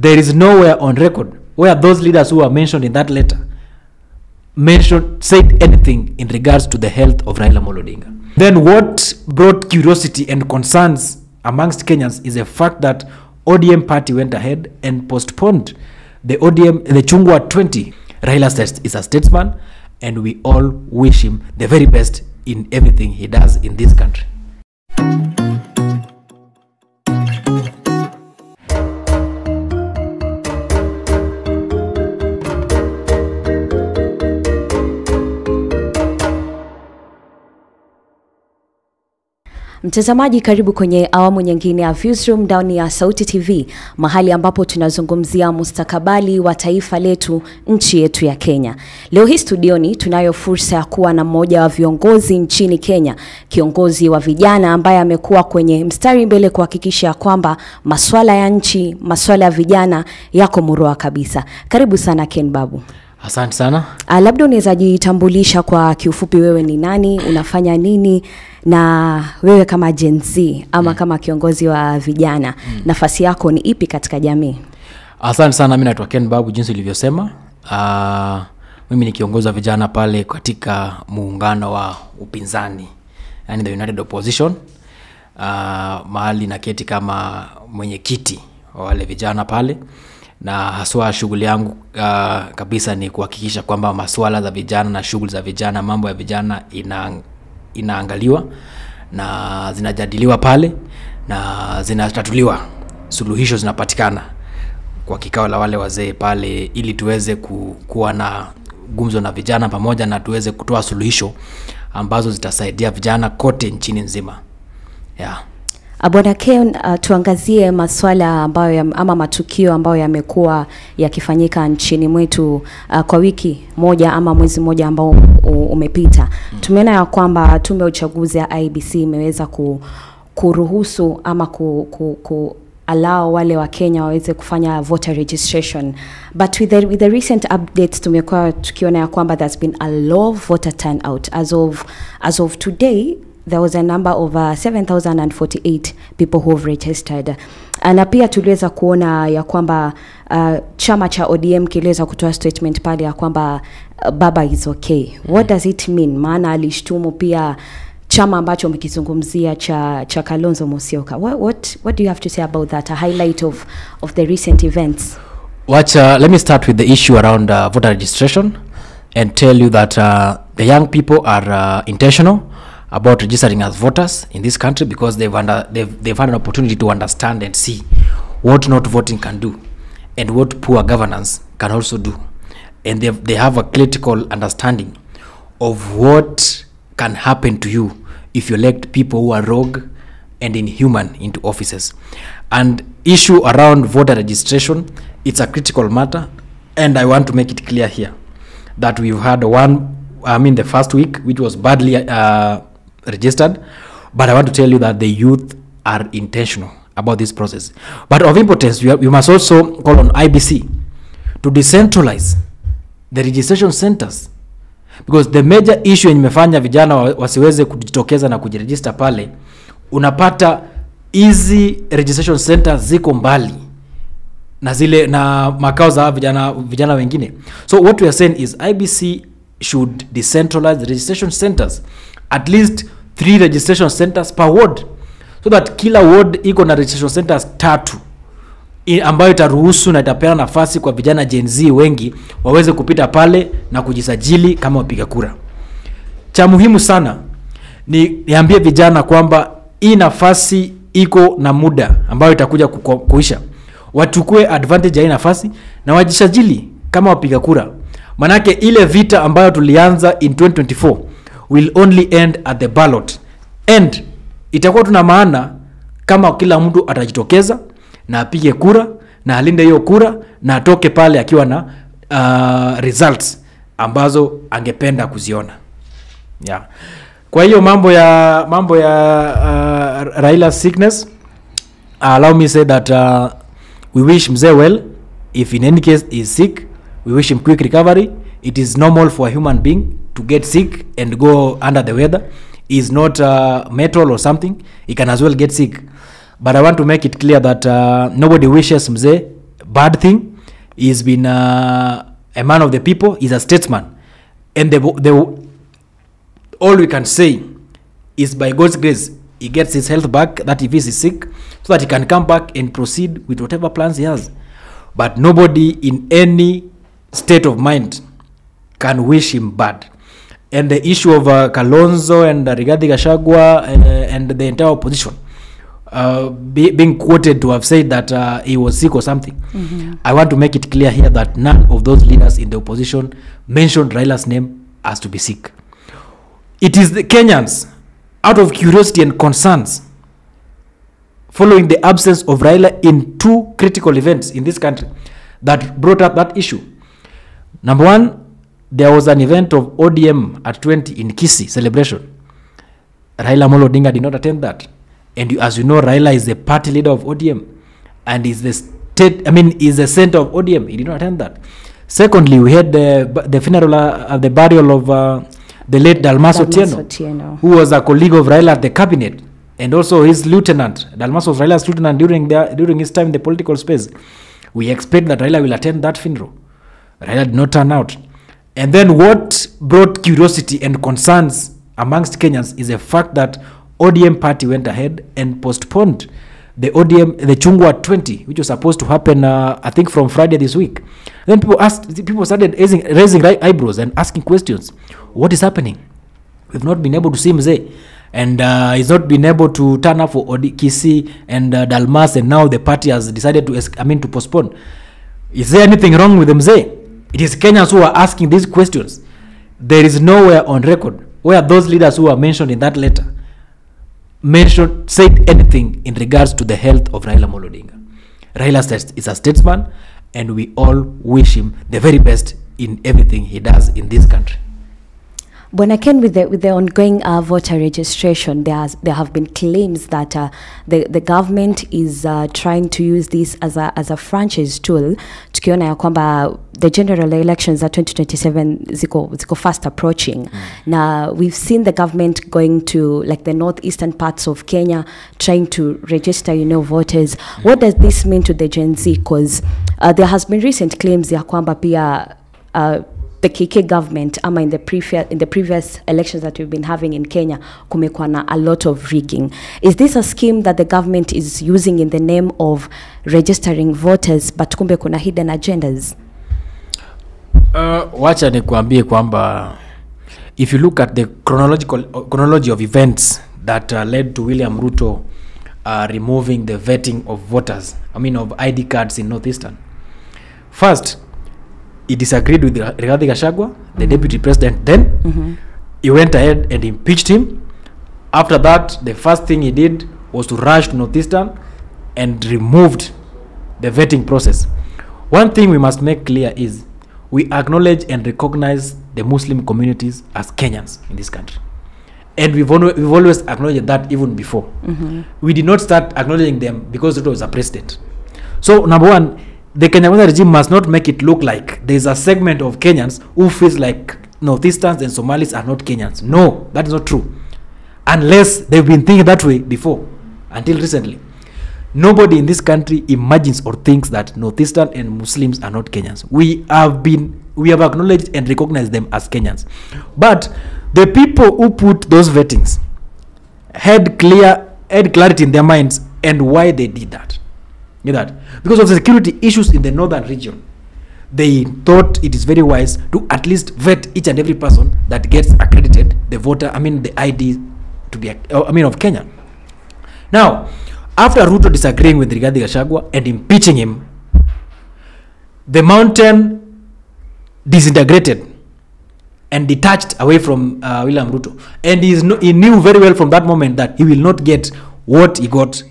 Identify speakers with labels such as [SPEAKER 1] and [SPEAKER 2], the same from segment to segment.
[SPEAKER 1] there is nowhere on record where those leaders who are mentioned in that letter said anything in regards to the health of Raila Odinga. Then what brought curiosity and concerns amongst Kenyans is the fact that ODM party went ahead and postponed the Chungwa 20. Raila is a statesman, and we all wish him the very best in everything he does in this country.
[SPEAKER 2] Mtazamaji, karibu kwenye awamu nyingine ya Viewsroom ndani ya Sauti TV, mahali ambapo tunazungumzia mustakabali wa taifa letu, nchi yetu ya Kenya. Leo hii studioni tunayo fursa ya kuwa na mmoja wa viongozi nchini Kenya, kiongozi wa vijana ambaye amekuwa kwenye mstari mbele kuhakikisha kwamba masuala ya nchi, masuala ya vijana yako murua kabisa. Karibu sana Ken Babu.
[SPEAKER 1] Asante sana.
[SPEAKER 2] Labda unaweza jitambulisha kwa kiufupi, wewe ni nani, unafanya nini, na wewe kama Gen Z ama kama kiongozi wa vijana, nafasi yako ni ipi katika jamii?
[SPEAKER 1] Asante sana, mimi naitwa Ken Babu jinsi ulivyosema. Mimi ni kiongozi wa vijana pale katika muungano wa upinzani, yani the United Opposition. Mahali na keti kama mwenyekiti wa wale vijana pale, na haswa shughuli yangu kabisa ni kuhakikisha kwamba masuala za vijana na shughuli za vijana, mambo ya vijana inaangaliwa na zinajadiliwa pale na zinatatuliwa, suluhisho zinapatikana kwa kikao la wale wazee pale, ili tuweze kuwa na gumzo na vijana pamoja, na tuweze kutoa suluhisho ambazo zitasaidia vijana kote nchini nzima.
[SPEAKER 2] Bwana Ken, tuangazie masuala ambayo ama matukio ambayo yamekuwa yakifanyika nchini mwetu kwa wiki moja ama mwezi moja ambao umepita. Tumeona ya kwamba tume ya uchaguzi ya IEBC imeweza kuruhusu ama allow wale wa Kenya waweze kufanya voter registration, but with the recent updates tumekuwa tukiona ya kwamba there's been a low voter turnout. As of today, there was a number of 7,048 people who have registered. Na pia tuliweza kuona ya kwamba chama cha ODM kiliweza kutoa statement pale ya kwamba Baba is okay. What does it mean? Maana alishtumu pia chama ambacho umekizungumzia cha Kalonzo Musyoka. What do you have to say about that? A highlight of the recent events.
[SPEAKER 1] Let me start with the issue around voter registration and tell you that the young people are intentional about registering as voters in this country, because they've had an opportunity to understand and see what not voting can do and what poor governance can also do, and they have a critical understanding of what can happen to you if you elect people who are rogue and inhuman into offices. And issue around voter registration, it's a critical matter, and I want to make it clear here that we've had the first week which was badly registered, but I want to tell you that the youth are intentional about this process. But of importance, we must also call on IEBC to decentralize the registration centers, because the major issue imefanya vijana wasiweze kujitokeza na kujiregister pale, unapata easy registration centers ziko mbali na zile na makao za vijana wengine. So what we are saying is IEBC should decentralize the registration centers, at least 3 registration centers per ward, so that kila ward iko na registration centers 3 ambayo itaruhusu na itapeana nafasi kwa vijana Gen Z wengi waweze kupita pale na kujisajili kama wapiga kura. Cha muhimu sana niambie vijana kwamba hii nafasi iko na muda ambayo itakuja kuisha. Watukue advantage ya hii nafasi na wajisajili kama wapiga kura. Manake ile vita ambayo tulianza in 2024 will only end at the ballot, and itakuwa tuna maana kama kila mtu atajitokeza na apige kura na alinde hiyo kura na atoke pale akiwa na results ambazo angependa kuziona. Kwa hiyo mambo ya Raila sickness, allow me say that we wish mzee well. If in any case he is sick, we wish him quick recovery. It is normal for a human being to get sick and go under the weather. He is not metal or something. He can as well get sick. But I want to make it clear that nobody wishes mzee bad thing. He's been a man of the people. He's a statesman. And all we can say is by God's grace, he gets his health back, that if he's sick, so that he can come back and proceed with whatever plans he has. But nobody in any state of mind can wish him bad. And the issue of Kalonzo and Rigathi Gachagua and the entire opposition being quoted to have said that he was sick or something. I want to make it clear here that none of those leaders in the opposition mentioned Raila's name as to be sick. It is the Kenyans, out of curiosity and concerns, following the absence of Raila in 2 critical events in this country, that brought up that issue. Number one, there was an event of ODM at 20 in Kisii celebration. Raila Odinga did not attend that. And as you know, Raila is the party leader of ODM and is the is the center of ODM. He did not attend that. Secondly, we had the funeral, the burial of the late Dalmas Otieno, who was a colleague of Raila at the cabinet, and also his lieutenant. Dalmas was Raila's lieutenant during his time in the political space. We expect that Raila will attend that funeral. Raila did not turn out. And then what brought curiosity and concerns amongst Kenyans is the fact that ODM party went ahead and postponed the Chungwa 20, which was supposed to happen, I think, from Friday this week. Then people started raising eyebrows and asking questions. What is happening? We've not been able to see Mzee, and he's not been able to turn up for Kisii and Dalmas, and now the party has decided to postpone. Is there anything wrong with Mzee? It is Kenyans who are asking these questions. There is nowhere on record where those leaders who are mentioned in that letter said anything in regards to the health of Raila Odinga. Raila is a statesman, and we all wish him the very best in everything he does in this country.
[SPEAKER 2] Bwana Ken, with the ongoing voter registration, there have been claims that the government is trying to use this as a franchise tool. Tukiona ya kwamba the general elections at 2027 ziko fast approaching. Now we've seen the government going to like the northeastern parts of Kenya, trying to register voters. What does this mean to the Gen Z? Because there has been recent claims ya kwamba pia the KK government in the previous elections that we've been having in Kenya kumekuwa na a lot of rigging. Is this a scheme that the government is using in the name of registering voters, but kumbe kuna hidden agendas?
[SPEAKER 1] Wacha nikuambie kwamba if you look at the chronology of events that led to William Ruto removing the vetting of voters, of ID cards in Northeastern. First, he disagreed with Rigathi Gachagua, the deputy president then. He went ahead and impeached him. After that, the first thing he did was to rush to Northeastern and removed the vetting process. One thing we must make clear is we acknowledge and recognize the Muslim communities as Kenyans in this country. And we've always acknowledged that even before. We did not start acknowledging them because Ruto was a president. So number one, the Kenya regime must not make it look like there is a segment of Kenyans who feels like Northeasterns and Somalis are not Kenyans. No, that is not true. Unless they've been thinking that way before, until recently. Nobody in this country imagines or thinks that Northeastern and Muslims are not Kenyans. We have acknowledged and recognized them as Kenyans. But the people who put those vettings had clarity in their minds and why they did that. Because of the security issues in the northern region, they thought it is very wise to at least vet each and every person that gets accredited, the voter, the ID to be, of Kenya. Now, after Ruto disagreeing with Rigathi Gachagua and impeaching him, the mountain disintegrated and detached away from William Ruto. And he knew very well from that moment that he will not get what he got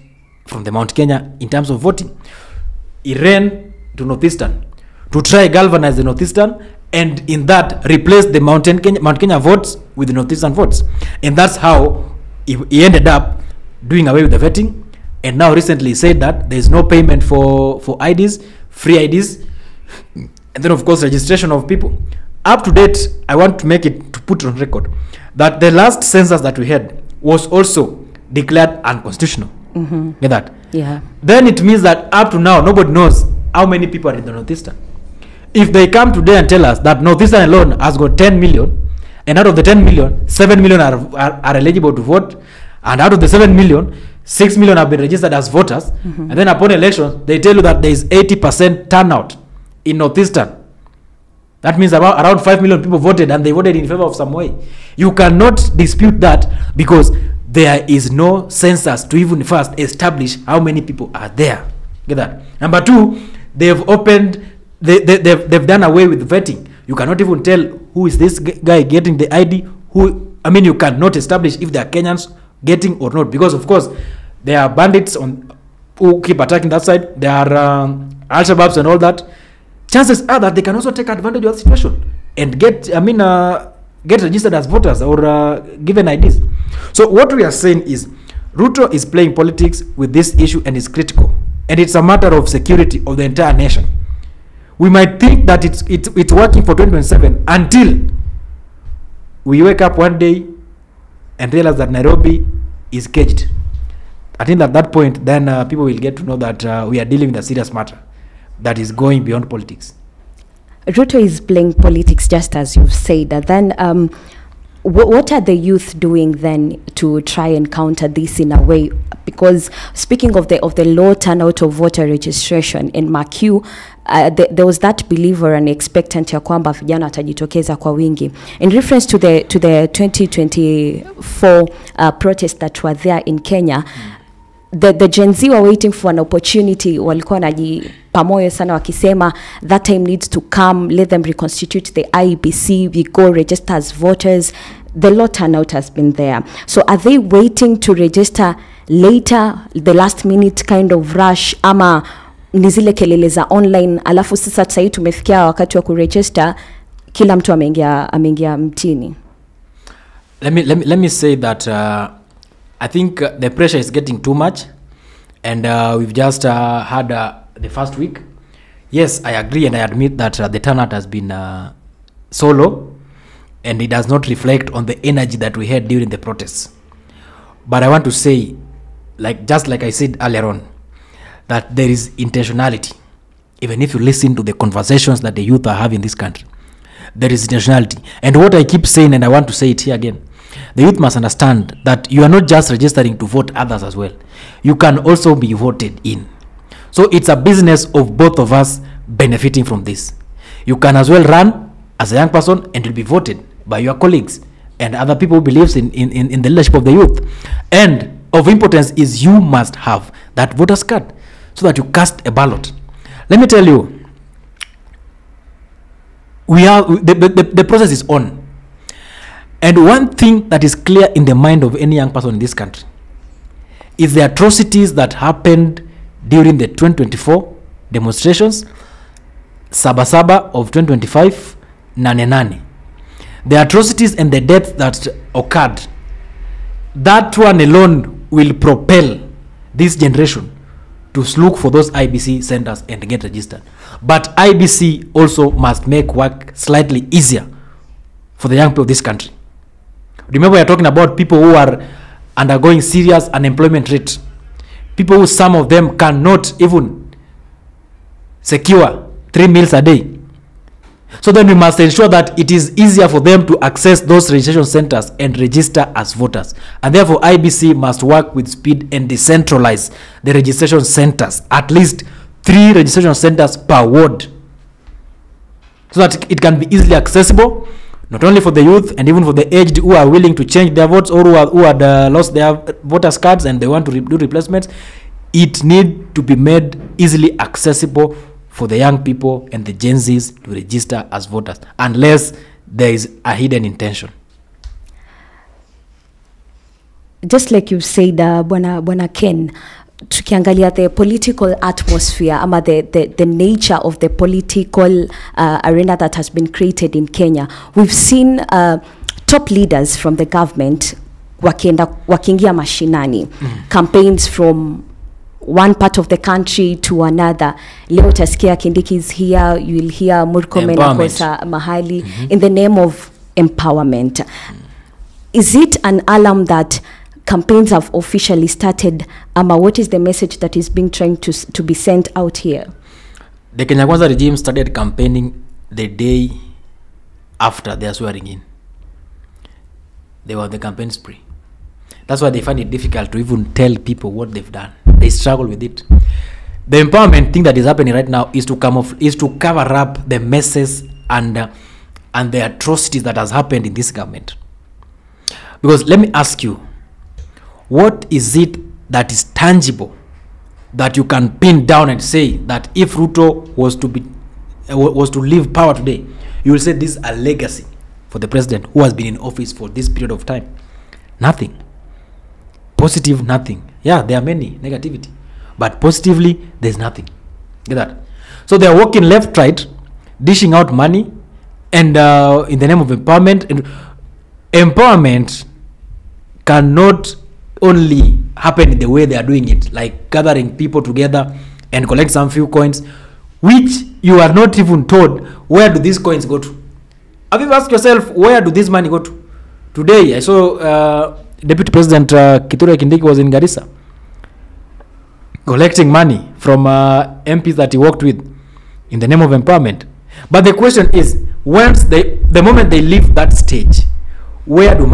[SPEAKER 1] from the Mount Kenya in terms of voting. He ran to Northeastern to try galvanize the Northeastern, and in that replace the Mount Kenya votes with the Northeastern votes. And that's how he ended up doing away with the vetting. And now recently said that there is no payment for IDs, free IDs, and then of course registration of people. Up to date, I want to put on record that the last census that we had was also declared unconstitutional. Get that?
[SPEAKER 2] Yeah.
[SPEAKER 1] Then it means that up to now nobody knows how many people are in the Northeastern. If they come today and tell us that Northeastern alone has got 10 million, and out of the 10 million, 7 million are eligible to vote, and out of the 7 million, 6 million have been registered as voters, and then upon elections, they tell you that there is 80% turnout in Northeastern. That means around 5 million people voted, and they voted in favor of some way. You cannot dispute that, because there is no census to even first establish how many people are there. Get that? Number two, they've done away with vetting. You cannot even tell who is this guy getting the ID. You cannot establish if they are Kenyans getting or not, because of course there are bandits who keep attacking that side. There are Al-Shabaabs and all that. Chances are that they can also take advantage of the situation and get registered as voters or given IDs. So what we are saying is Ruto is playing politics with this issue and is critical, and it's a matter of security of the entire nation. We might think that it's working for 2027 until we wake up one day and realize that Nairobi is caged. I think at that point, then people will get to know that we are dealing with a serious matter that is going beyond politics.
[SPEAKER 2] Ruto is playing politics, just as you've said. Then what are the youth doing then to try and counter this in a way? Because speaking of the low turnout of voter registration in Makiu, there was that believer and expectant ya kwamba vijana watajitokeza kwa wingi. In reference to the 2024 protests that were there in Kenya, the Gen Z were waiting for an opportunity. Walikuwa pamoyo sana wakisema that time needs to come, let them reconstitute the IEBC, we go register as voters. The low turnout has been there. So are they waiting to register later, the last minute kind of rush, ama nizile kelele za online, alafu sasa sasa tumefikia wakati wa kuregister kila mtu ameingia mtini?
[SPEAKER 1] Let me say that I think the pressure is getting too much, and we've just had the first week. Yes, I agree and I admit that the turnout has been so low, and it does not reflect on the energy that we had during the protests. But I want to say, just like I said earlier on, that there is intentionality. Even if you listen to the conversations that the youth are having in this country, there is intentionality. And what I keep saying, and I want to say it here again, the youth must understand that you are not just registering to vote others as well. You can also be voted in. So it's a business of both of us benefiting from this. You can as well run as a young person and you'll be voted by your colleagues and other people who believes in the leadership of the youth. And of importance is you must have that voter's card so that you cast a ballot. Let me tell you, the process is on. And one thing that is clear in the mind of any young person in this country is the atrocities that happened during the 2024 demonstrations, Sabasaba of 2025, Nane. The atrocities and the deaths that occurred, that one alone will propel this generation to look for those IBC centers and get registered. But IBC also must make work slightly easier for the young people of this country. Remember, we are talking about people who are undergoing serious unemployment rate. People who, some of them, cannot even secure 3 meals a day. So then we must ensure that it is easier for them to access those registration centers and register as voters. And therefore, IBC must work with speed and decentralize the registration centers, at least 3 registration centers per ward, so that it can be easily accessible, not only for the youth and even for the aged who are willing to change their votes or who had lost their voters cards and they want to do replacements. It needs to be made easily accessible for the young people and the Gen Zs to register as voters, unless there is a hidden intention.
[SPEAKER 2] Just like you said, Bwana Ken, tukiangalia the political atmosphere, ama the nature of the political arena that has been created in Kenya, we've seen top leaders from the government wakiingia mashinani, campaigns from one part of the country to another. Leo utasikia Kindiki is here, you will hear Murkomen akosa mahali, in the name of empowerment. Is it an alarm that campaigns have officially started? What is the message that is being trying to be sent out here?
[SPEAKER 1] The Kenya Kwanza regime started campaigning the day after their swearing in. They were on the campaign spree. That's why they find it difficult to even tell people what they've done. They struggle with it. The empowerment thing that is happening right now is to cover up the messes and the atrocities that has happened in this government. Because let me ask you, what is it that is tangible that you can pin down and say that if Ruto was to leave power today, you will say this is a legacy for the president who has been in office for this period of time? Nothing. Positive, nothing. Yeah, there are many negativity, but positively there's nothing. Get that? So they are working left, right, dishing out money, and in the name of empowerment. And empowerment cannot only happen in the way they are doing it, like gathering people together and collect some few coins, which you are not even told where do these coins go to. Have you asked yourself, where do this money go to? Today I saw Deputy President Kithure Kindiki was in Garissa collecting money from MPs that he worked with in the name of empowerment. But the question is, once the moment they leave that stage, where do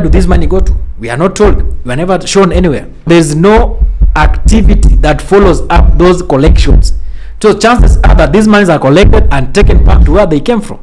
[SPEAKER 1] this money go to? We are not told. We are never shown anywhere. There is no activity that follows up those collections. So chances are that these monies are collected and taken back to where they came from.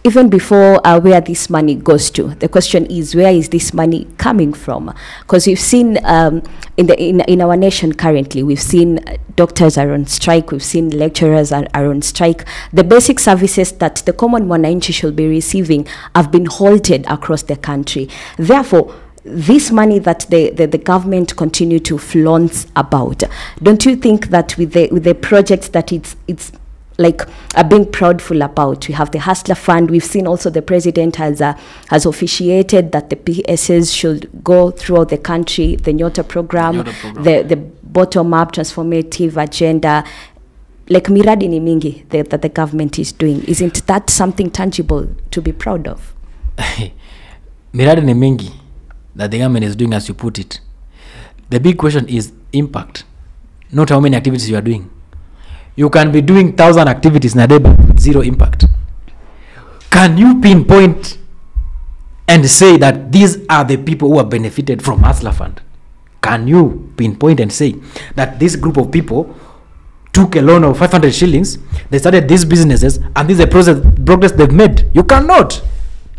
[SPEAKER 2] Even before where this money goes to, the question is, where is this money coming from? Because we've seen in our nation currently, we've seen doctors are on strike, we've seen lecturers are on strike. The basic services that the common mwananchi should be receiving have been halted across the country. Therefore, this money that the government continue to flaunt about, don't you think that with the projects that it's like being proudful about? We have the Hustler Fund. We've seen also the president has officiated that the PSs should go throughout the country, the Nyota program, the bottom-up transformative agenda, like miradi ni mingi that the government is doing. Isn't that something tangible to be proud of?
[SPEAKER 1] Miradi ni mingi that the government is doing, as you put it. The big question is impact, not how many activities you are doing. You can be doing 1,000 activities in a day but with zero impact. Can you pinpoint and say that these are the people who have benefited from Hustler Fund? Can you pinpoint and say that this group of people took a loan of 500 shillings, they started these businesses, and this is the progress they've made? You cannot.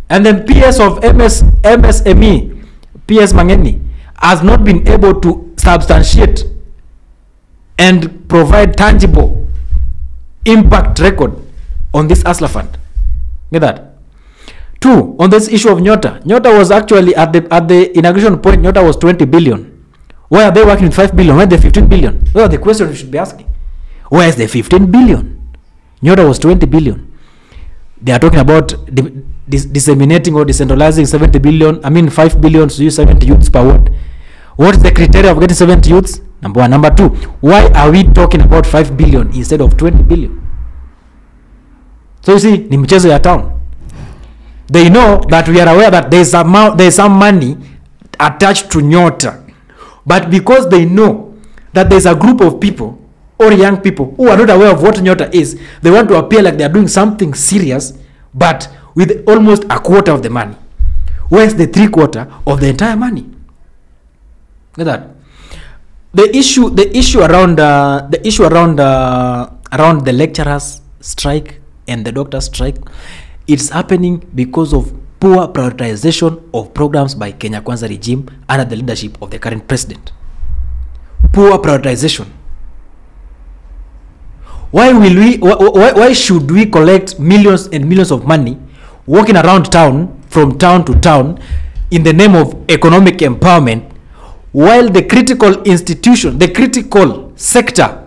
[SPEAKER 1] And then PS of MSME, PS Mangeni, has not been able to substantiate and provide tangible impact record on this Hustler Fund. Get that? Two, on this issue of Nyota. Nyota was actually at the inauguration point, Nyota was 20 billion. Why are they working with 5 billion? Where are the 15 billion? Those are the questions we should be asking. Where is the 15 billion? Nyota was 20 billion. They are talking about disseminating or decentralizing 70 billion. I mean 5 billion to use 70 youths per ward. What is the criteria of getting 70 youths? Number one. Number two, why are we talking about 5 billion instead of 20 billion? So you see, ni mchezo ya town. They know that we are aware that there is some money attached to Nyota. But because they know that there is a group of people or young people who are not aware of what Nyota is, they want to appear like they are doing something serious, but with almost a quarter of the money. Where's the 3/4 of the entire money? Look at that. The issue around the lecturers strike and the doctors strike, it's happening because of poor prioritization of programs by Kenya Kwanza regime under the leadership of the current president. Poor prioritization. Why should we collect millions and millions of money walking around town, from town to town, in the name of economic empowerment, while the critical institution, the critical sector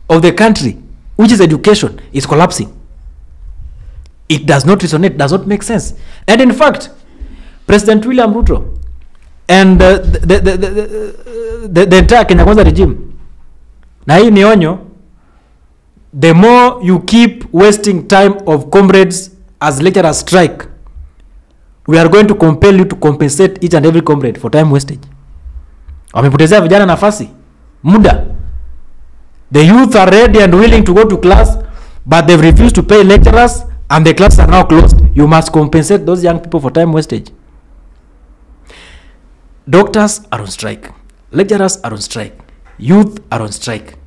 [SPEAKER 1] of the country, which is education, is collapsing? It does not resonate, does not make sense. And in fact, President William Ruto and the entire Kenya Kwanza regime, na hii ni onyo, the more you keep wasting time of comrades as lecturers strike, we are going to compel you to compensate each and every comrade for time wastage. Wamepotezea vijana nafasi, muda. The youth are ready and willing to go to class, but they've refused to pay lecturers, and the classes are now closed. You must compensate those young people for time wastage. Doctors are on strike. Lecturers are on strike. Youth are on strike.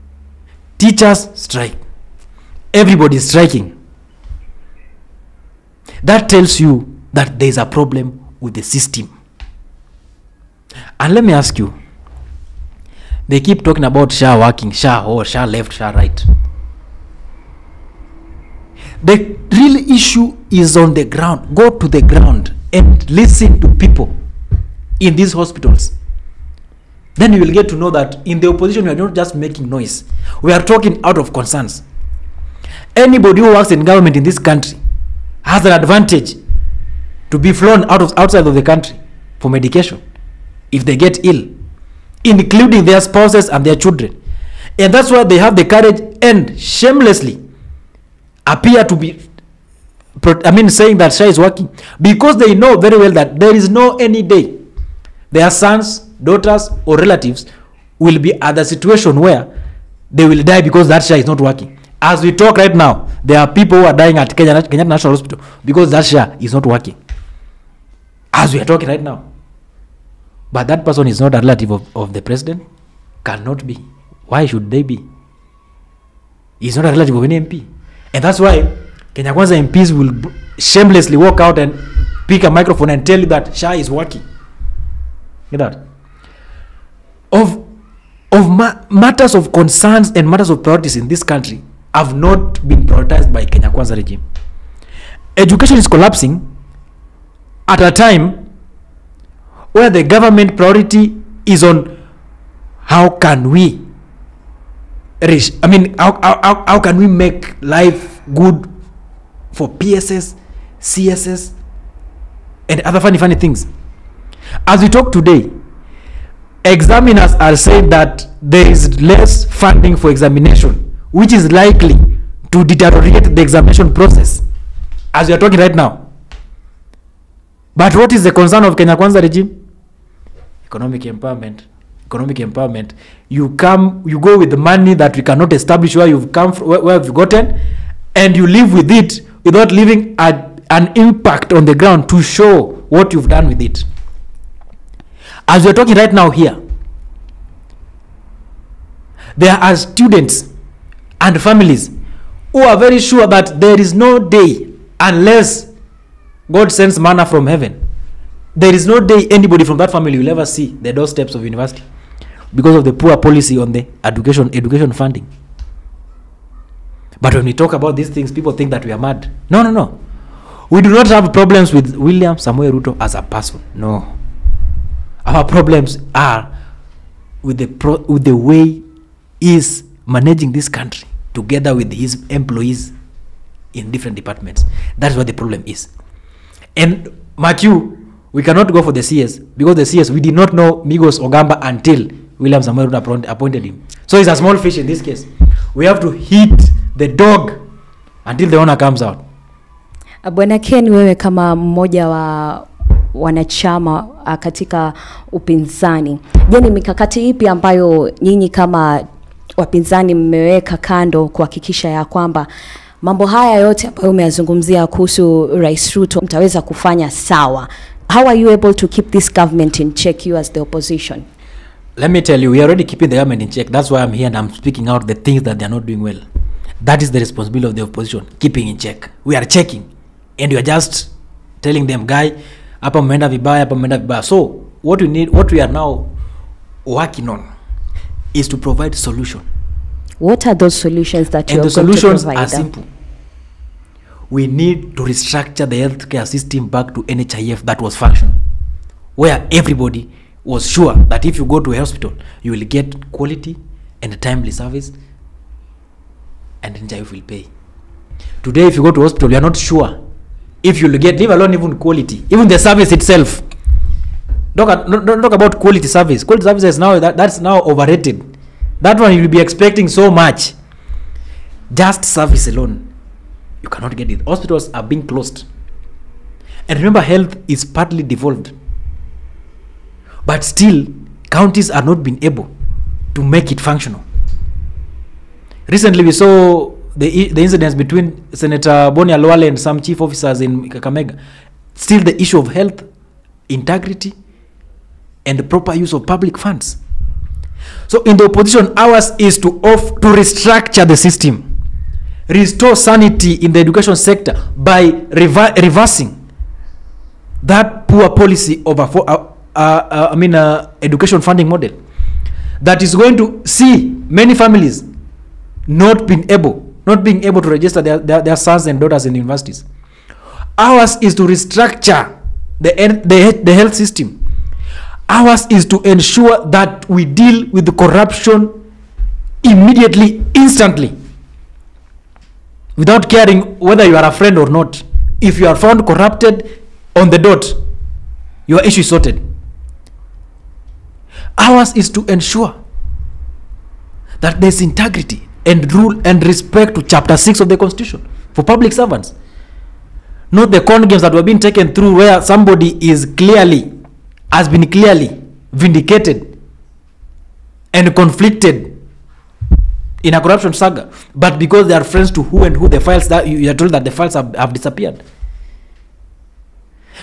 [SPEAKER 1] Teachers strike. Everybody is striking. That tells you that there is a problem with the system. And let me ask you, they keep talking about SHA working, SHA left, SHA right. The real issue is on the ground. Go to the ground and listen to people in these hospitals. Then you will get to know that in the opposition, we are not just making noise. We are talking out of concerns. Anybody who works in government in this country has an advantage to be flown outside of the country for medication if they get ill, including their spouses and their children. And that's why they have the courage and shamelessly appear to be, saying that SHA is working, because they know very well that there is no any day their sons, daughters, or relatives will be at the situation where they will die because that SHA is not working. As we talk right now, there are people who are dying at Kenyatta National Hospital because that SHA is not working. As we are talking right now. But that person is not a relative of the president. Cannot be. Why should they be? He's not a relative of any MP. And that's why Kenya Kwanza MPs will shamelessly walk out and pick a microphone and tell you that SHA is working. Get that? Matters of concerns and matters of priorities in this country have not been prioritized by Kenya Kwanza regime. Education is collapsing at a time where the government priority is on how can we how can we make life good for PSS, CSS, and other funny things. As we talk today, examiners are saying that there is less funding for examination, which is likely to deteriorate the examination process as we are talking right now. But what is the concern of Kenya Kwanza regime? Economic empowerment. You go with the money that we cannot establish where you've come from, where you've gotten, and you live with it without leaving an impact on the ground to show what you've done with it. As we're talking right now here, there are students and families who are very sure that there is no day unless God sends manna from heaven. There is no day anybody from that family will ever see the doorsteps of university because of the poor policy on the education funding. But when we talk about these things, people think that we are mad. No. We do not have problems with William Samoei Ruto as a person. No. Our problems are with the way he is managing this country together with his employees in different departments. That's what the problem is. And mark you, we cannot go for the CS because the CS, we did not know Migos Ogamba until William Samoei Ruto appointed him. So he's a small fish in this case. We have to hit the dog until the owner comes out.
[SPEAKER 2] Bwana Ken, wewe kama mmoja wa wanachama katika upinzani, je, ni mikakati ipi ambayo nyinyi kama wapinzani mmeweka kando kuhakikisha ya kwamba mambo haya yote ambayo umeyazungumzia kuhusu Rais Ruto mtaweza kufanya sawa? How are you able to keep this government in check, you as the opposition?
[SPEAKER 1] Let me tell you, we are already keeping the government in check. That's why I'm here and I'm speaking out the things that they are not doing well. That is the responsibility of the opposition, keeping in check. We are checking. And you are just telling them, guy, hapa mmeenda vibaya. So what we are now working on is to provide solution.
[SPEAKER 2] What are those solutions that you are going to provide?
[SPEAKER 1] And the solutions are simple. We need to restructure the healthcare system back to NHIF that was functional, where everybody was sure that if you go to a hospital, you will get quality and timely service, and NHIF will pay. Today, if you go to a hospital, you are not sure if you will get, leave alone even quality, even the service itself. Don't talk about quality service. Quality service is now that's now overrated. That one you will be expecting so much. Just service alone, you cannot get it. Hospitals are being closed. And remember, health is partly devolved. But still, counties are not being able to make it functional. Recently, we saw the incidents between Senator Boni Alwale and some chief officers in Kakamega. Still the issue of health, integrity, and the proper use of public funds. So in the opposition, ours is to restructure the system, restore sanity in the education sector by reversing that poor policy of education funding model that is going to see many families not being able to register their sons and daughters in universities. Ours is to restructure the health system. Ours is to ensure that we deal with the corruption immediately, instantly, without caring whether you are a friend or not. If you are found corrupted on the dot, your issue is sorted. Ours is to ensure that there is integrity and rule and respect to Chapter 6 of the Constitution for public servants. Not the con games that were being taken through where somebody has been clearly vindicated and conflicted in a corruption saga, but because they are friends to who and who, the files that you are told that the files have disappeared.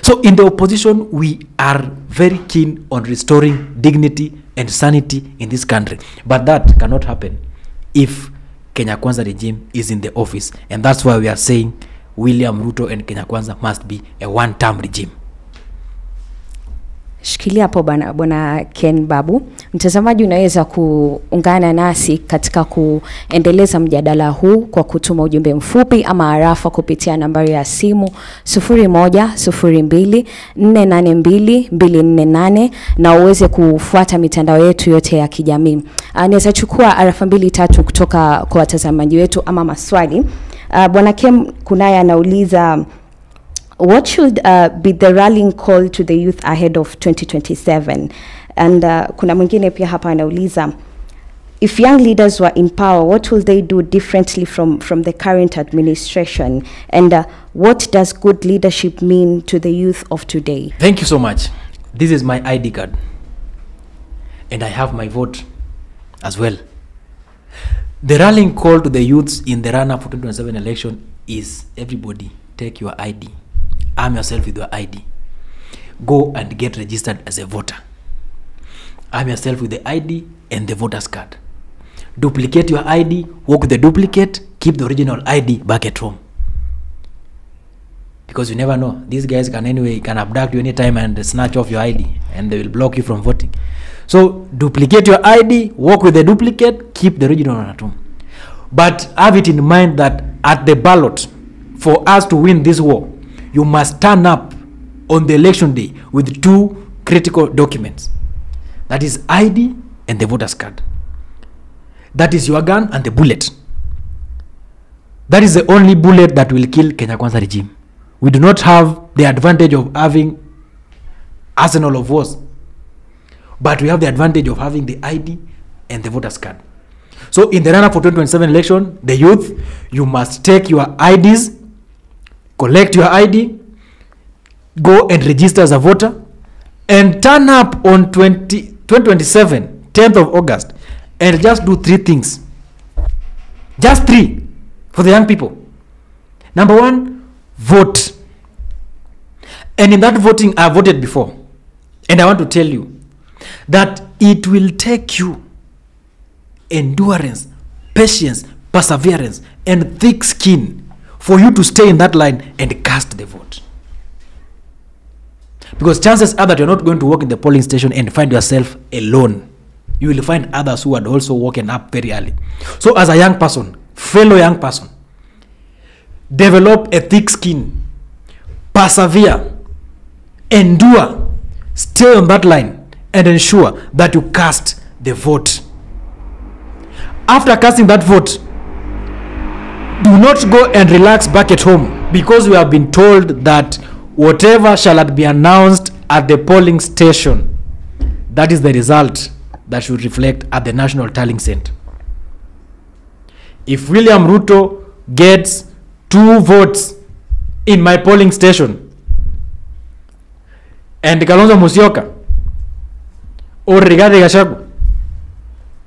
[SPEAKER 1] So in the opposition, we are very keen on restoring dignity and sanity in this country, but that cannot happen if Kenya Kwanza regime is in the office, and that's why we are saying William Ruto and Kenya Kwanza must be a one-term regime.
[SPEAKER 2] Shikilia hapo bwana Ken Babu. Mtazamaji, unaweza kuungana nasi katika kuendeleza mjadala huu kwa kutuma ujumbe mfupi ama arafa kupitia nambari ya simu 0102482248 na uweze kufuata mitandao yetu yote ya kijamii. Naweza chukua arafa 2-3 kutoka kwa watazamaji wetu ama maswali. Bwana Ken kunaya anauliza, what should be the rallying call to the youth ahead of 2027? And kuna mwingine pia hapa anauliza, if young leaders were in power, what will they do differently from the current administration? And what does good leadership mean to the youth of today?
[SPEAKER 1] Thank you so much. This is my ID card, and I have my vote as well. The rallying call to the youths in the run-up for 2027 election is, everybody take your ID. Arm yourself with your ID. Go and get registered as a voter. Arm yourself with the ID and the voter's card. Duplicate your ID, work with the duplicate, keep the original ID back at home. Because you never know, these guys can abduct you anytime and snatch off your ID, and they will block you from voting. So duplicate your ID, work with the duplicate, keep the original at home. But have it in mind that at the ballot, for us to win this war, you must turn up on the election day with 2 critical documents. That is ID and the voter's card. That is your gun and the bullet. That is the only bullet that will kill Kenya Kwanza regime. We do not have the advantage of having arsenal of wars, but we have the advantage of having the ID and the voter's card. So in the run-up for 2027 election, the youth, you must take your IDs, collect your ID, go and register as a voter, and turn up on 2027, 10th of August, and just do 3 things. Just 3 for the young people. Number 1, vote. And in that voting, I voted before. And I want to tell you that it will take you endurance, patience, perseverance, and thick skin for you to stay in that line and cast the vote. Because chances are that you're not going to walk in the polling station and find yourself alone. You will find others who had also woken up very early. So as a young person, fellow young person, develop a thick skin, persevere, endure, stay on that line, and ensure that you cast the vote. After casting that vote, do not go and relax back at home, because we have been told that whatever shall be announced at the polling station, that is the result that should reflect at the National Tallying Center. If William Ruto gets 2 votes in my polling station, and Kalonzo Musyoka or Rigathi Gachagua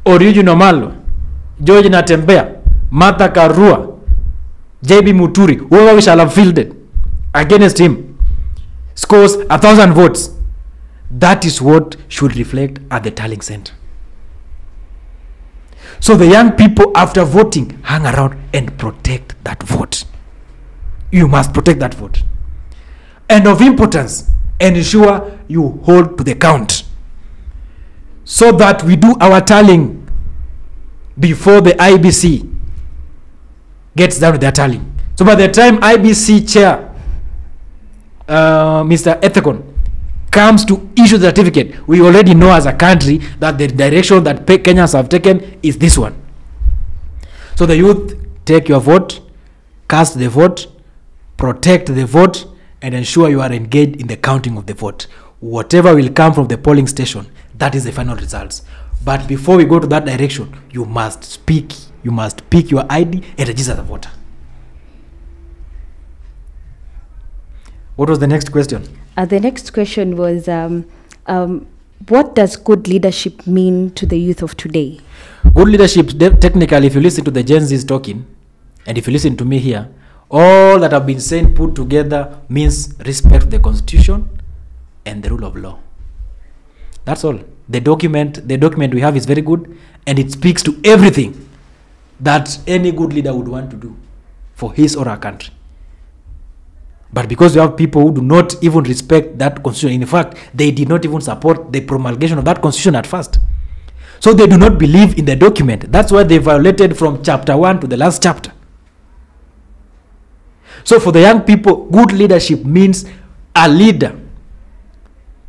[SPEAKER 1] or Eugene Wamalwa, George Natembea Martha Karua, JB Muturi, whoever we shall have fielded against him, scores 1,000 votes. That is what should reflect at the tallying center. So the young people, after voting, hang around and protect that vote. You must protect that vote. And of importance, ensure you hold to the count, so that we do our tallying before the IBC gets done with their tallying. So by the time IBC chair, Mr. Ethicon, comes to issue the certificate, we already know as a country that the direction that Kenyans have taken is this one. So the youth, take your vote, cast the vote, protect the vote, and ensure you are engaged in the counting of the vote. Whatever will come from the polling station, that is the final results. But before we go to that direction, you must pick your ID and register as a voter. What was the next question?
[SPEAKER 2] The next question was, what does good leadership mean to the youth of today?
[SPEAKER 1] Good leadership, technically, if you listen to the Gen Zs talking, and if you listen to me here, all that have been said put together means respect the Constitution and the rule of law. That's all. The document we have is very good, and it speaks to everything that any good leader would want to do for his or her country. But because we have people who do not even respect that constitution, in fact, they did not even support the promulgation of that constitution at first. So they do not believe in the document. That's why they violated from chapter 1 to the last chapter. So for the young people, good leadership means a leader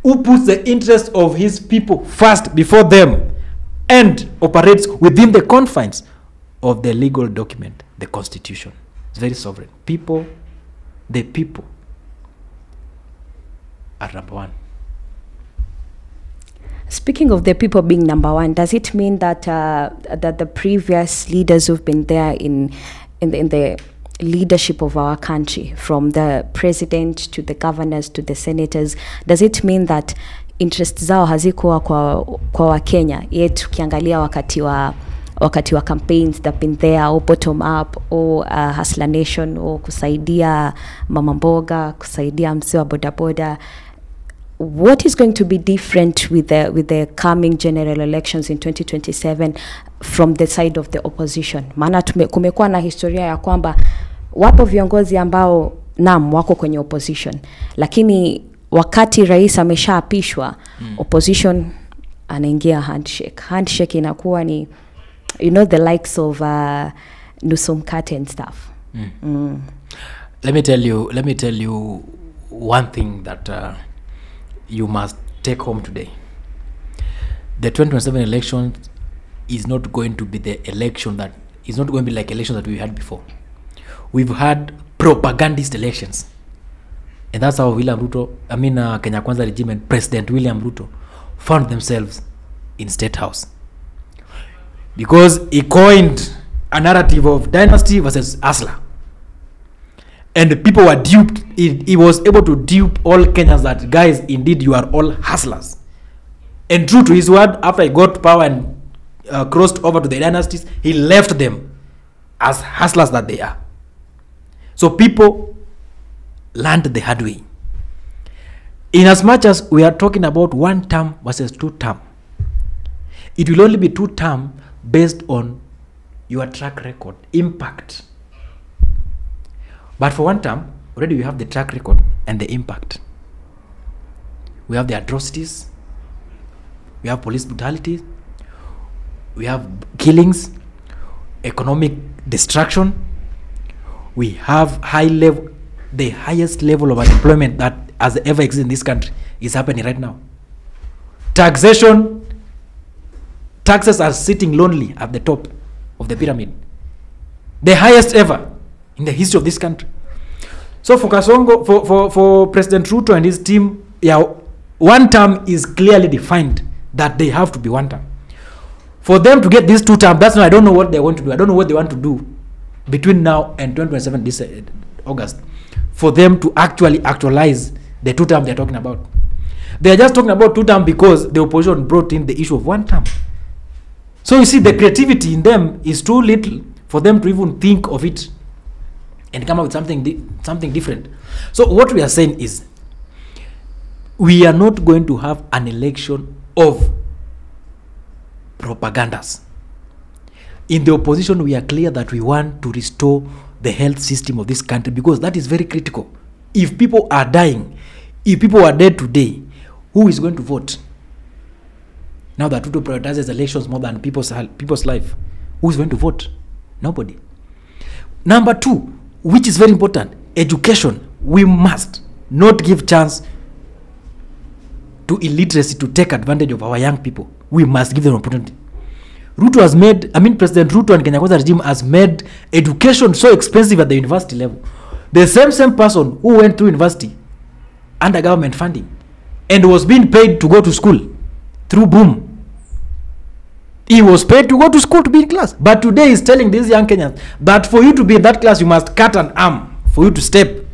[SPEAKER 1] who puts the interest of his people first before them and operates within the confines of the legal document, the Constitution. It's very sovereign. The people are number one.
[SPEAKER 2] Speaking of the people being number one, does it mean that that the previous leaders who've been there in the leadership of our country, from the president to the governors to the senators, does it mean that interest zao hazikuwa kwa Wakenya, yet ukiangalia wakati wa campaigns that been there, or bottom up, or Hustler Nation, or kusaidia mama mboga, kusaidia msee wa bodaboda? What is going to be different with the coming general elections in 2027 from the side of the opposition? Maana kumekuwa na historia ya kwamba wapo viongozi ambao wako kwenye opposition, lakini wakati rais ameshaapishwa, opposition anaingia handshake inakuwa ni, you know, the likes of nusu mkate and stuff.
[SPEAKER 1] Let me tell you one thing that you must take home today. The 2027 election is not going to be the election that is not going to be like elections that we had before. We've had propagandist elections, and that's how Kenya Kwanza regime and President William Ruto found themselves in State House, because he coined a narrative of dynasty versus hustler, and people were duped. He was able to dupe all Kenyans that, guys, indeed you are all hustlers. And true to his word, after he got power and crossed over to the dynasties, he left them as hustlers that they are. So people learned the hard way. In as much as we are talking about one term versus two term, it will only be two term based on your track record, impact. But for one term, already we have the track record and the impact. We have the atrocities, we have police brutality, we have killings, economic destruction, we have the highest level of unemployment that has ever existed in this country is happening right now. Taxes are sitting lonely at the top of the pyramid, the highest ever in the history of this country. So for Kasongo, for President Ruto and his team, one term is clearly defined that they have to be one term. For them to get these two terms, that's why I don't know what they want to do. I don't know what they want to do between now and 2027 this August for them to actualize the two terms they're talking about. They're just talking about two terms because the opposition brought in the issue of one term. So you see, the creativity in them is too little for them to even think of it and come up with something different. So what we are saying is, we are not going to have an election of propagandas. In the opposition, we are clear that we want to restore the health system of this country, because that is very critical. If people are dying, if people are dead today, who is going to vote? Now that Ruto prioritizes elections more than people's life, who is going to vote? Nobody. Number two, which is very important, education. We must not give chance to illiteracy to take advantage of our young people. We must give them opportunity. President Ruto and Kenya Kwanza regime has made education so expensive at the university level. The same person who went through university under government funding and was being paid to go to school through boom. He was paid to go to school to be in class. But today he's telling these young Kenyans that for you to be in that class, you must cut an arm for you to step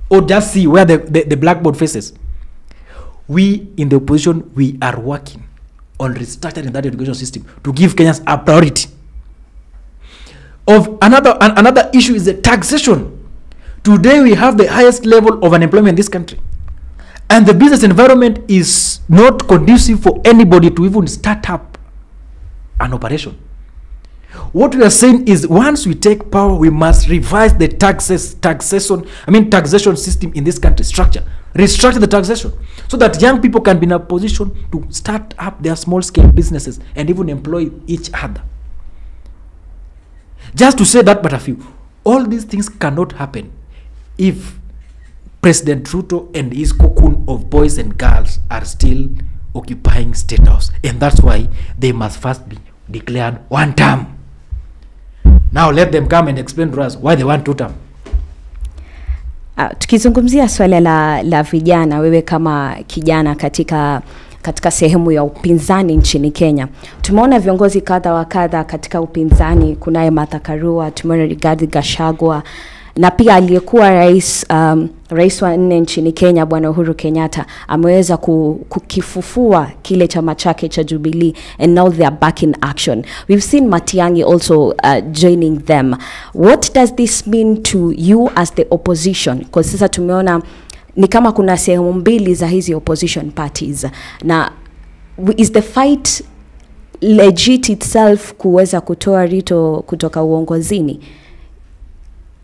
[SPEAKER 1] or just see where the blackboard faces. We in the opposition, we are working on restructuring that education system to give Kenyans a priority. Of another issue is the taxation. Today we have the highest level of unemployment in this country, and the business environment is not conducive for anybody to even start up an operation. What we are saying is, once we take power, we must revise the taxation system in this country, restructure the taxation, so that young people can be in a position to start up their small-scale businesses and even employ each other. Just to say that but a few, all these things cannot happen if President Ruto and his cocoon of boys and girls are still occupying State House, and that's why they must first be declared one term. Now let them come and explain to us why they want two term.
[SPEAKER 2] Tukizungumzia swala la vijana, wewe kama kijana katika sehemu ya upinzani nchini Kenya, tumeona viongozi kadha wa kadha katika upinzani. Kunaye Martha Karua, tumeona Rigathi Gachagua, na pia aliyekuwa rais wa 4 nchini Kenya Bwana Uhuru Kenyatta ameweza kukifufua kile chama chake cha Jubilee, and now they are back in action. We've seen Matiang'i also joining them. What does this mean to you as the opposition? Because sasa tumeona ni kama kuna sehemu mbili za hizi opposition parties, na is the fight legit itself kuweza kutoa Ruto kutoka uongozini?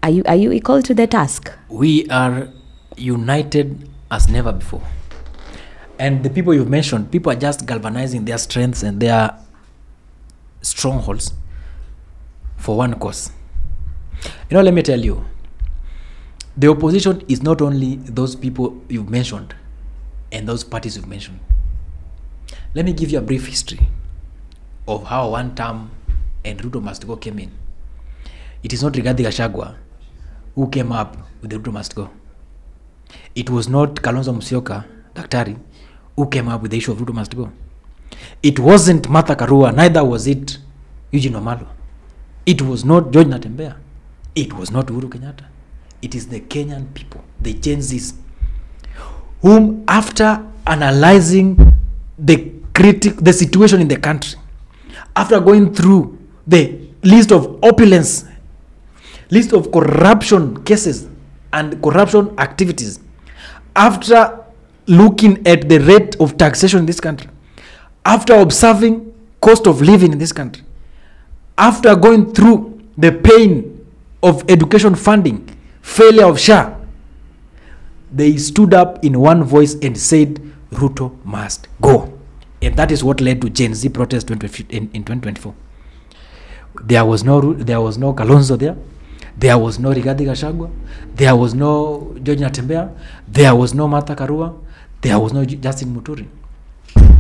[SPEAKER 2] Are you equal to the task?
[SPEAKER 1] We are united as never before. And the people you've mentioned, people are just galvanizing their strengths and their strongholds for one cause. Let me tell you, the opposition is not only those people you've mentioned and those parties you've mentioned. Let me give you a brief history of how one term and Ruto must go came in. It is not Rigathi Gachagua who came up with the Ruto must go. It was not Kalonzo Musyoka, Daktari, who came up with the issue of Ruto must go. It wasn't Martha Karua, neither was it Eugene Wamalwa. It was not George Natembeya. It was not Uhuru Kenyatta. It is the Kenyan people, the Gen Zs, whom after analyzing the situation in the country, after going through the list of opulence, list of corruption cases and corruption activities, after looking at the rate of taxation in this country, after observing cost of living in this country, after going through the pain of education funding, failure of SHA, they stood up in one voice and said Ruto must go. And that is what led to Gen Z protest in 2024. There was no Kalonzo there. There was no Rigathi Gachagua. There was no George Natembeya. There was no Martha Karua. There was no Justin Muturi.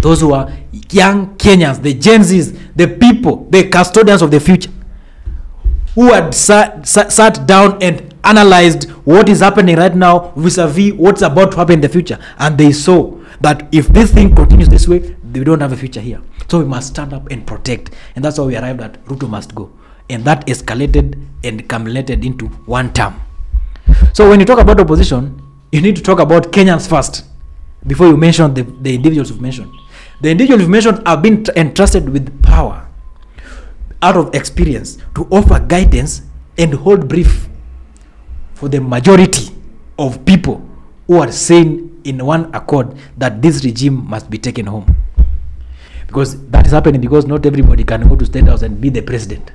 [SPEAKER 1] Those who are young Kenyans, the Gen Zs, the people, the custodians of the future, who had sat down and analyzed what is happening right now vis-a-vis what's about to happen in the future. And they saw that if this thing continues this way, we don't have a future here. So we must stand up and protect. And that's how we arrived at Ruto must go. And that escalated and culminated into one term. So when you talk about opposition, you need to talk about Kenyans first before you mention the individuals you've mentioned. The individuals you've mentioned have been entrusted with power. out of experience to offer guidance and hold brief for the majority of people who are saying in one accord that this regime must be taken home. Because that is happening because not everybody can go to State House and be the president.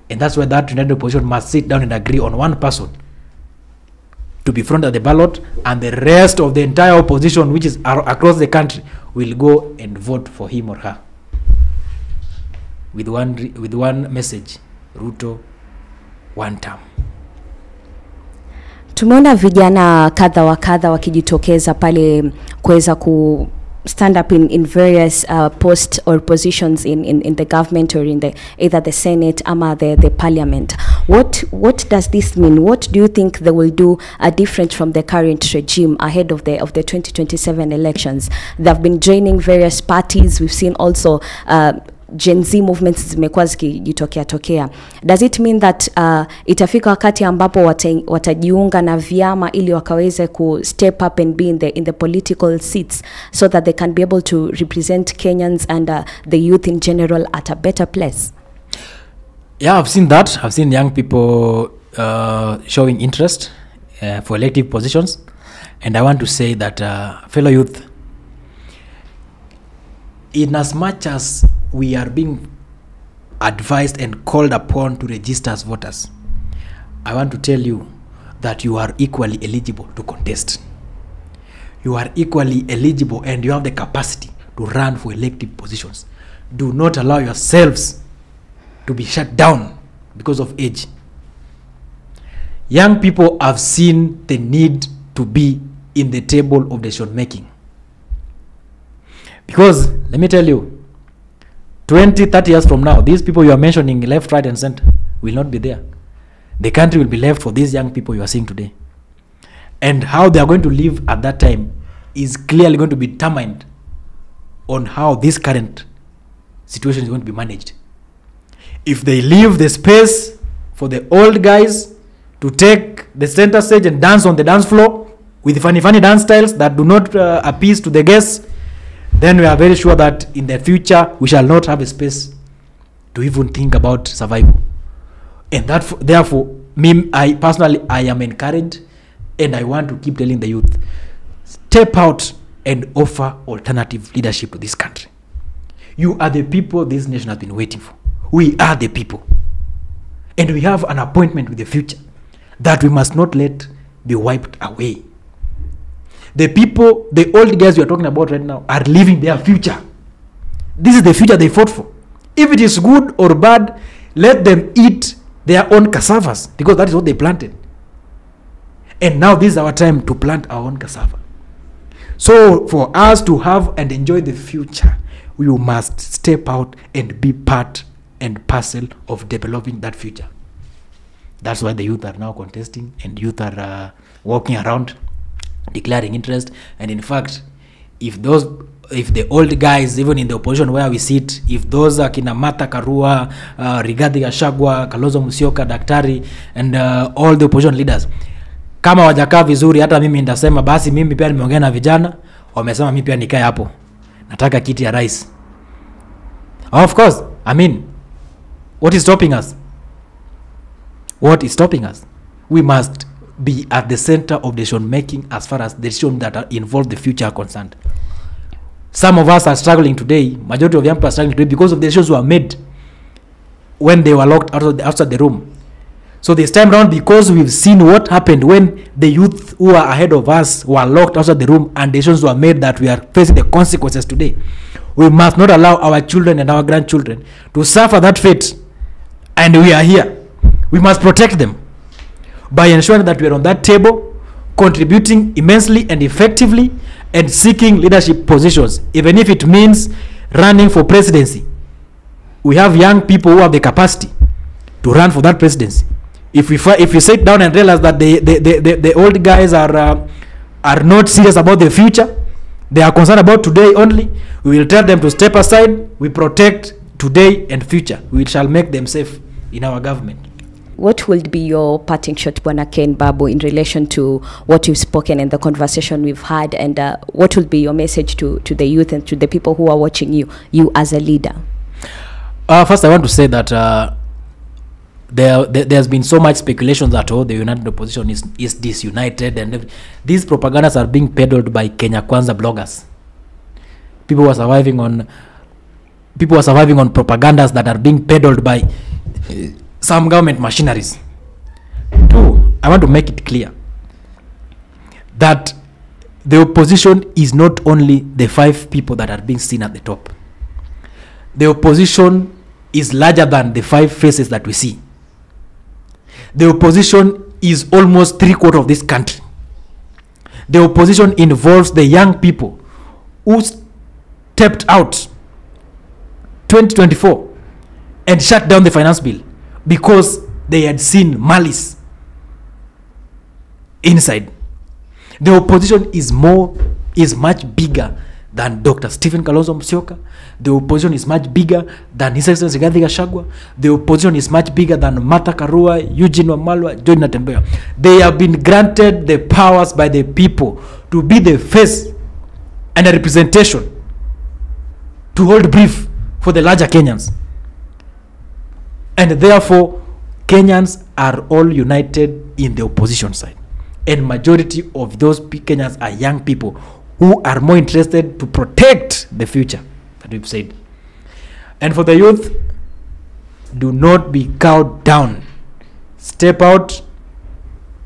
[SPEAKER 1] And that's why that united opposition must sit down and agree on one person to be front of the ballot, and the rest of the entire opposition, which is across the country, will go and vote for him or her. With one message, Ruto, one term.
[SPEAKER 2] Tumeona vijana kadha wa kadha wakijitokeza pale kuweza ku stand up in various posts or positions in the government or in either the Senate or the parliament. What does this mean? What do you think they will do different from the current regime ahead of the 2027 elections? They've been joining various parties. We've seen also Gen Z movements zimekuwa zikijitokea. Does it mean that itafika wakati ambapo watajiunga na vyama ili wakaweze ku step up and be in the political seats so that they can be able to represent Kenyans and the youth in general at a better place?
[SPEAKER 1] Yeah, I've seen that. I've seen young people showing interest for elective positions. And I want to say that, fellow youth, in as much as we are being advised and called upon to register as voters, I want to tell you that you are equally eligible to contest. You are equally eligible and you have the capacity to run for elective positions. Do not allow yourselves to be shut down because of age. Young people have seen the need to be in the table of decision making. Because, let me tell you, 20, 30 years from now, these people you are mentioning left, right, and center will not be there. The country will be left for these young people you are seeing today. And how they are going to live at that time is clearly going to be determined on how this current situation is going to be managed. If they leave the space for the old guys to take the center stage and dance on the dance floor with funny dance styles that do not appease to the guests, then we are very sure that in the future we shall not have a space to even think about survival. And that, therefore, I personally am encouraged, and I want to keep telling the youth, step out and offer alternative leadership to this country. You are the people this nation has been waiting for. We are the people. And we have an appointment with the future that we must not let be wiped away. The people, the old guys we are talking about right now, are living their future. This is the future they fought for. If it is good or bad, let them eat their own cassavas, because that is what they planted. And now this is our time to plant our own cassava. So for us to have and enjoy the future, we must step out and be part and parcel of developing that future. That's why the youth are now contesting, and youth are walking around declaring interest. And in fact, if the old guys, even in the opposition where we sit, if those akina Martha Karua, Rigathi Gachagua, Kalonzo Musyoka, Daktari, and all the opposition leaders, kama wajakaa vizuri, hata mimi ndasema basi mimi pia nimeongea na vijana, wamesema mimi pia nikae hapo, nataka kiti ya rais. Of course, I mean, what is stopping us? What is stopping us? We must be at the center of decision making as far as the decisions that are involved the future are concerned. Some of us are struggling today, majority of young people are struggling today because of the decisions were made when they were locked outside the room. So this time around, because we've seen what happened when the youth who are ahead of us were locked outside the room and decisions were made that we are facing the consequences today, we must not allow our children and our grandchildren to suffer that fate. And we are here. We must protect them by ensuring that we are on that table, contributing immensely and effectively, and seeking leadership positions, even if it means running for presidency. We have young people who have the capacity to run for that presidency. If we sit down and realize that the old guys are not serious about the future, they are concerned about today only, we will tell them to step aside. We protect today and future. We shall make them safe in our government.
[SPEAKER 2] What will be your parting shot, Bwana Ken Babu, in relation to what you've spoken and the conversation we've had, and what will be your message to the youth and to the people who are watching you as a leader?
[SPEAKER 1] First, I want to say that there's been so much speculation that the united opposition is disunited, and these propagandas are being peddled by Kenya Kwanza bloggers. People are surviving on propagandas that are being peddled by some government machineries. Two, I want to make it clear that the opposition is not only the 5 people that are being seen at the top. The opposition is larger than the 5 faces that we see. The opposition is almost 3/4 of this country. The opposition involves the young people who stepped out 2024 and shut down the finance bill because they had seen malice inside. The opposition is much bigger than Dr. Stephen Kalonzo Musyoka. The opposition is much bigger than His Excellency Rigathi Gachagua. The opposition is much bigger than Martha Karua, Eugene Wamalwa, John Natembeya. They have been granted the powers by the people to be the face and a representation, to hold brief for the larger Kenyans. And therefore, Kenyans are all united in the opposition side. And majority of those Kenyans are young people who are more interested to protect the future, that we've said. And for the youth, do not be cowed down. Step out,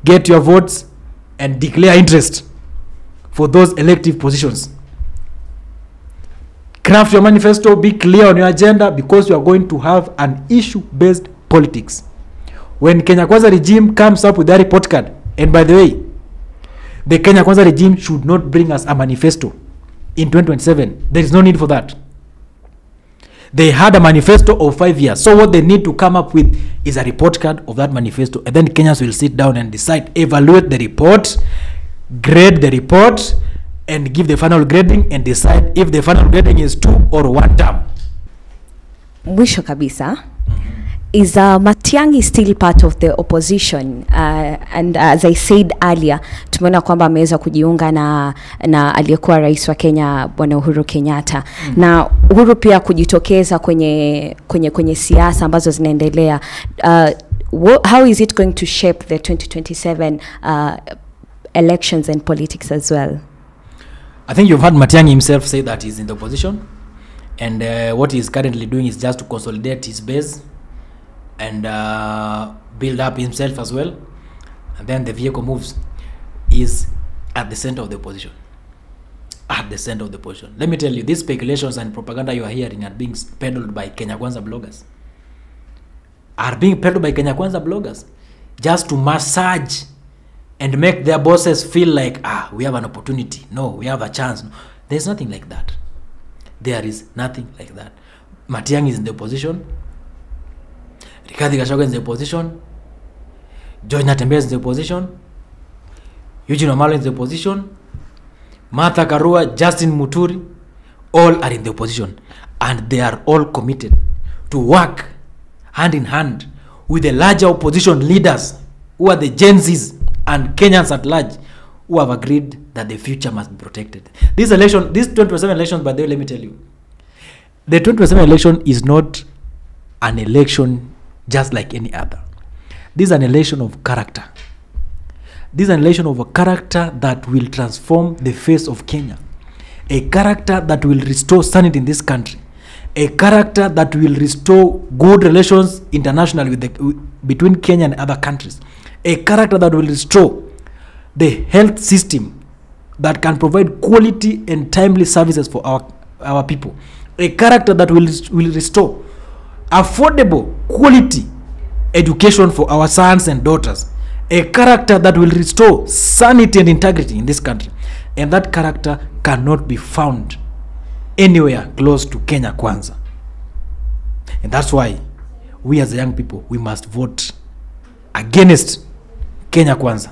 [SPEAKER 1] get your votes, and declare interest for those elective positions. Craft your manifesto, be clear on your agenda, because you are going to have an issue-based politics. When Kenya Kwanza regime comes up with their report card, and by the way, the Kenya Kwanza regime should not bring us a manifesto in 2027. There is no need for that. They had a manifesto of 5 years. So what they need to come up with is a report card of that manifesto. And then Kenyans will sit down and decide, evaluate the report, grade the report, and give the final grading, and decide if the final grading is 2 or 1 term.
[SPEAKER 2] Mwisho kabisa. Is Matiang'i still part of the opposition? And as I said earlier, tumeona kwamba ameweza kujiunga na aliyekuwa rais wa Kenya Bwana Uhuru Kenyatta. Na Uhuru pia kujitokeza kwenye siasa ambazo zinaendelea. How is it going to shape the 2027 elections and politics as well?
[SPEAKER 1] I think you've heard Matiang'i himself say that he's in the opposition, and what he's currently doing is just to consolidate his base and build up himself as well, and then the vehicle moves. Is at the center of the opposition. At the center of the opposition. Let me tell you, these speculations and propaganda you are hearing are being peddled by Kenya Kwanza bloggers. Are being peddled by Kenya Kwanza bloggers just to massage and make their bosses feel like, we have an opportunity. No, we have a chance. No. There's nothing like that. There is nothing like that. Matiang'i is in the opposition. Rigathi Gachagua is in the opposition. John Natembeya is in the opposition. Eugene Wamalwa is in the opposition. Martha Karua, Justin Muturi, all are in the opposition. And they are all committed to work hand in hand with the larger opposition leaders, who are the Gen Zs and Kenyans at large, who have agreed that the future must be protected. This 2027 elections, by the way, let me tell you, the 2027 election is not an election just like any other. This is an election of character. This is an election of a character that will transform the face of Kenya. A character that will restore sanity in this country. A character that will restore good relations internationally between Kenya and other countries. A character that will restore the health system that can provide quality and timely services for our people. A character that will restore affordable, quality education for our sons and daughters. A character that will restore sanity and integrity in this country. And that character cannot be found anywhere close to Kenya Kwanza. And that's why we as young people, we must vote against Kenya Kwanza.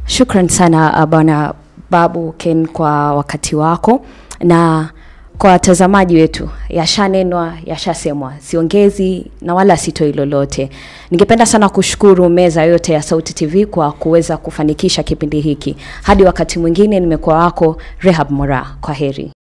[SPEAKER 2] Shukran sana Bwana Babu Ken kwa wakati wako, na kwa watazamaji wetu, yashanenwa, yashasemwa, siongezi na wala sitoi lolote. Ningependa sana kushukuru meza yote ya Sauti TV kwa kuweza kufanikisha kipindi hiki. Hadi wakati mwingine, nimekuwa wako Rehab Mora. Kwaheri.